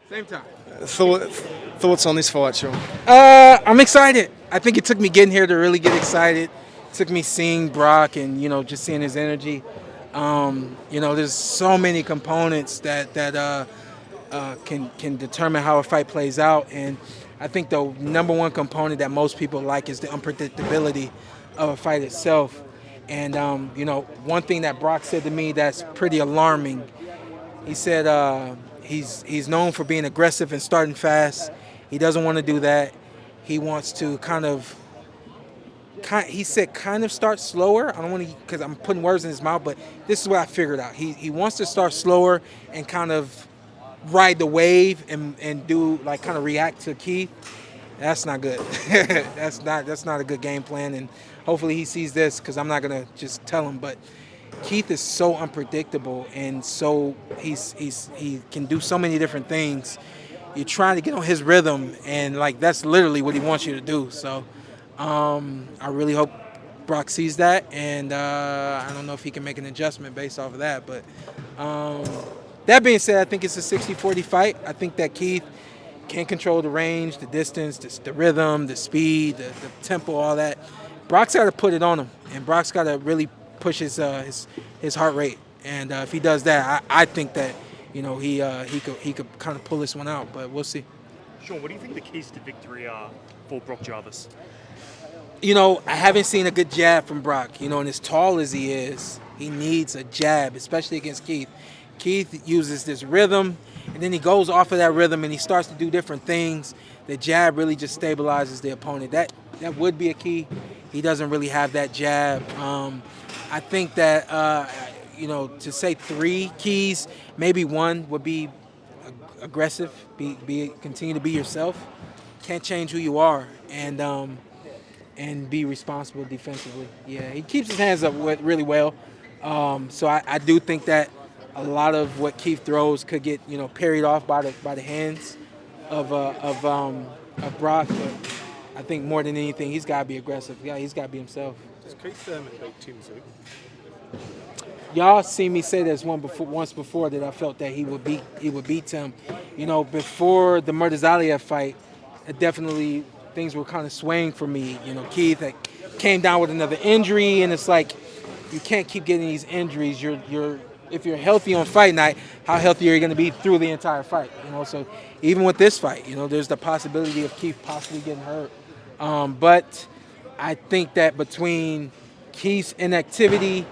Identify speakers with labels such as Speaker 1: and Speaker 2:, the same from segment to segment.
Speaker 1: Same time.
Speaker 2: Thoughts on this fight, Shawn?
Speaker 1: I'm excited. I think it took me getting here to really get excited. It took me seeing Brock and just seeing his energy. There's so many components that can determine how a fight plays out, and I think the number one component that most people like is the unpredictability of a fight itself. And one thing that Brock said to me that's pretty alarming. He said he's known for being aggressive and starting fast. He doesn't want to do that. He wants to he said kind of start slower. I don't want to, because I'm putting words in his mouth, but this is what I figured out. He wants to start slower and kind of ride the wave and do like kind of react to Keith. That's not good. that's not a good game plan. And hopefully he sees this, because I'm not gonna just tell him. But Keith is so unpredictable, and so he can do so many different things. You're trying to get on his rhythm, and like that's literally what he wants you to do. So I really hope Brock sees that, and I don't know if he can make an adjustment based off of that. But that being said, I think it's a 60-40 fight. I think that Keith can control the range, the distance, the rhythm, the speed, the tempo, all that. Brock's got to put it on him, and Brock's got to really push his heart rate. And if he does that, I think that he could kind of pull this one out. But we'll see.
Speaker 3: Shawn, what do you think the keys to victory are for Brock Jarvis?
Speaker 1: I haven't seen a good jab from Brock. And as tall as he is, he needs a jab, especially against Keith. Keith uses this rhythm, and then he goes off of that rhythm and he starts to do different things. The jab really just stabilizes the opponent. That would be a key. He doesn't really have that jab. I think that to say 3 keys, maybe 1 would be aggressive. Continue to be yourself. Can't change who you are, and be responsible defensively. Yeah, he keeps his hands up really well. So I do think that a lot of what Keith throws could get parried off by the hands of Brock. But I think more than anything, he's got to be aggressive. Yeah, he's got to be himself.
Speaker 4: Does Keith Thurman beat Tszyu?
Speaker 1: Y'all seen me say this once before that I felt that he would beat him. Before the Murtazaliev fight, it definitely things were kind of swaying for me. Keith came down with another injury, and it's like you can't keep getting these injuries. If you're healthy on fight night, how healthy are you going to be through the entire fight? So even with this fight, there's the possibility of Keith possibly getting hurt. But I think that between Keith's inactivity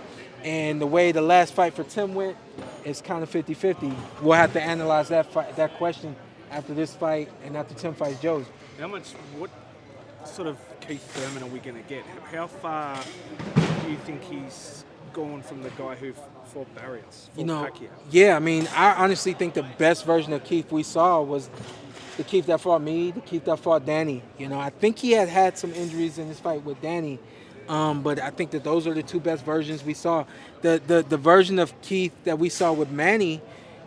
Speaker 1: and the way the last fight for Tim went, it's kind of 50-50. We'll have to analyze that question after this fight and after Tim fights Joey.
Speaker 4: What sort of Keith Thurman are we going to get? How far do you think he's gone from the guy who fought Barrios, Pacquiao?
Speaker 1: Yeah, I honestly think the best version of Keith we saw was the Keith that fought me, the Keith that fought Danny. I think he had some injuries in his fight with Danny, but I think that those are the 2 best versions we saw. The version of Keith that we saw with Manny,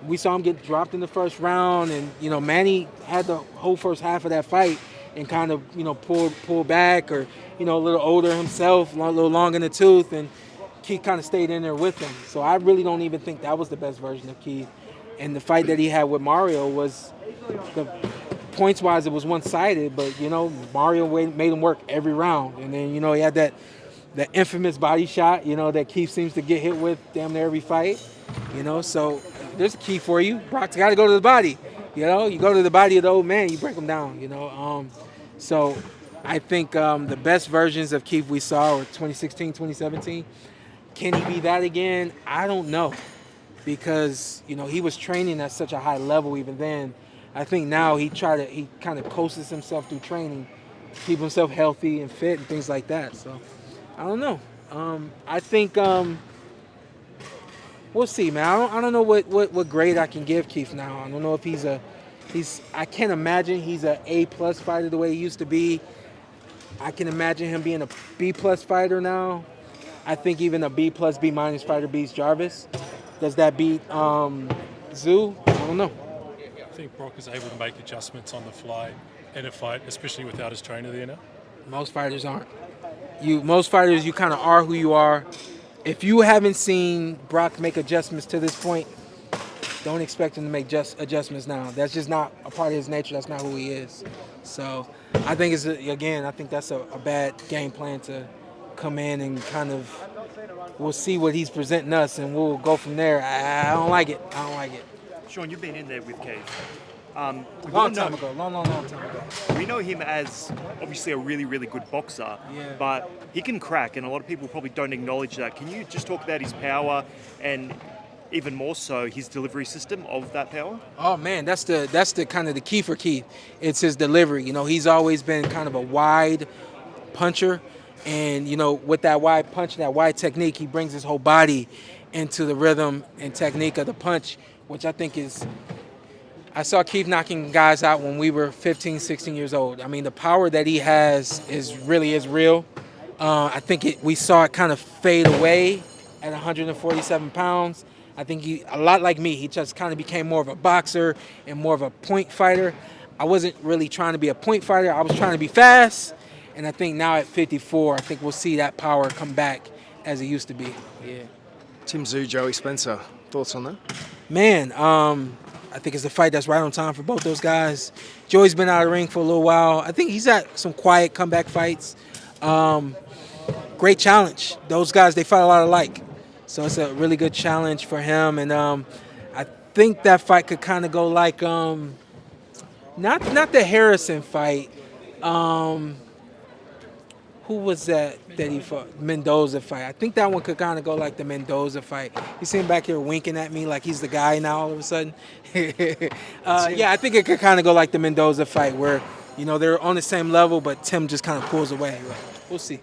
Speaker 1: we saw him get dropped in the first round, and Manny had the whole first half of that fight and kind of pull back, or a little older himself, a little long in the tooth, and Keith kind of stayed in there with him. So I really don't even think that was the best version of Keith. And the fight that he had with Mario was, the points-wise, it was one-sided, but, Mario made him work every round. And then, he had that infamous body shot, that Keith seems to get hit with damn near every fight. So there's a key for you. Brock's got to go to the body. You go to the body of the old man, you break him down, So I think the best versions of Keith we saw were 2016, 2017. Can he be that again? I don't know, because he was training at such a high level even then. I think now he kind of coasts himself through training, keep himself healthy and fit and things like that. So I don't know. I think we'll see, man. I don't know what grade I can give Keith now. I don't know if I can't imagine he's a A+ fighter the way he used to be. I can imagine him being a B+ fighter now. I think even a B+, B- fighter beats Jarvis. Does that beat Tszyu? I don't know.
Speaker 5: I think Brock is able to make adjustments on the fly in a fight, especially without his trainer there now.
Speaker 1: Most fighters aren't. Most fighters, you kind of are who you are. If you haven't seen Brock make adjustments to this point, don't expect him to make just adjustments now. That's just not a part of his nature. That's not who he is. So I think I think that's a bad game plan to come in and kind of, we'll see what he's presenting us and we'll go from there. I don't like it. I don't like it.
Speaker 3: Shawn, you've been in there with Keith.
Speaker 1: Long time ago. Long time ago.
Speaker 3: We know him as obviously a really, really good boxer,
Speaker 1: Yeah.
Speaker 3: but he can crack, and a lot of people probably don't acknowledge that. Can you just talk about his power and even more so his delivery system of that power?
Speaker 1: Oh man, that's the kind of the key for Keith. It's his delivery. You know, he's always been kind of a wide puncher, and you know, with that wide punch, that wide technique, he brings his whole body into the rhythm and technique of the punch, which I think is. I saw Keith knocking guys out when we were 15, 16 years old. I mean, the power that he has is real. I think we saw it kind of fade away at 147 pounds. I think he, a lot like me, he just kind of became more of a boxer and more of a point fighter. I wasn't really trying to be a point fighter. I was trying to be fast. And I think now at 54, I think we'll see that power come back as it used to be. Yeah.
Speaker 2: Tszyu-Joey Spencer, thoughts on that?
Speaker 1: Man, I think it's a fight that's right on time for both those guys. Joey's been out of the ring for a little while. I think he's had some quiet comeback fights. Great challenge. Those guys, they fight a lot alike. So it's a really good challenge for him. And I think that fight could kind of go like, not the Harrison fight. Who was that he fought? Mendoza fight. I think that one could kind of go like the Mendoza fight. He's sitting back here winking at me like he's the guy now all of a sudden. Yeah, I think it could kind of go like the Mendoza fight where, you know, they're on the same level, but Tim just kind of pulls away. We'll see.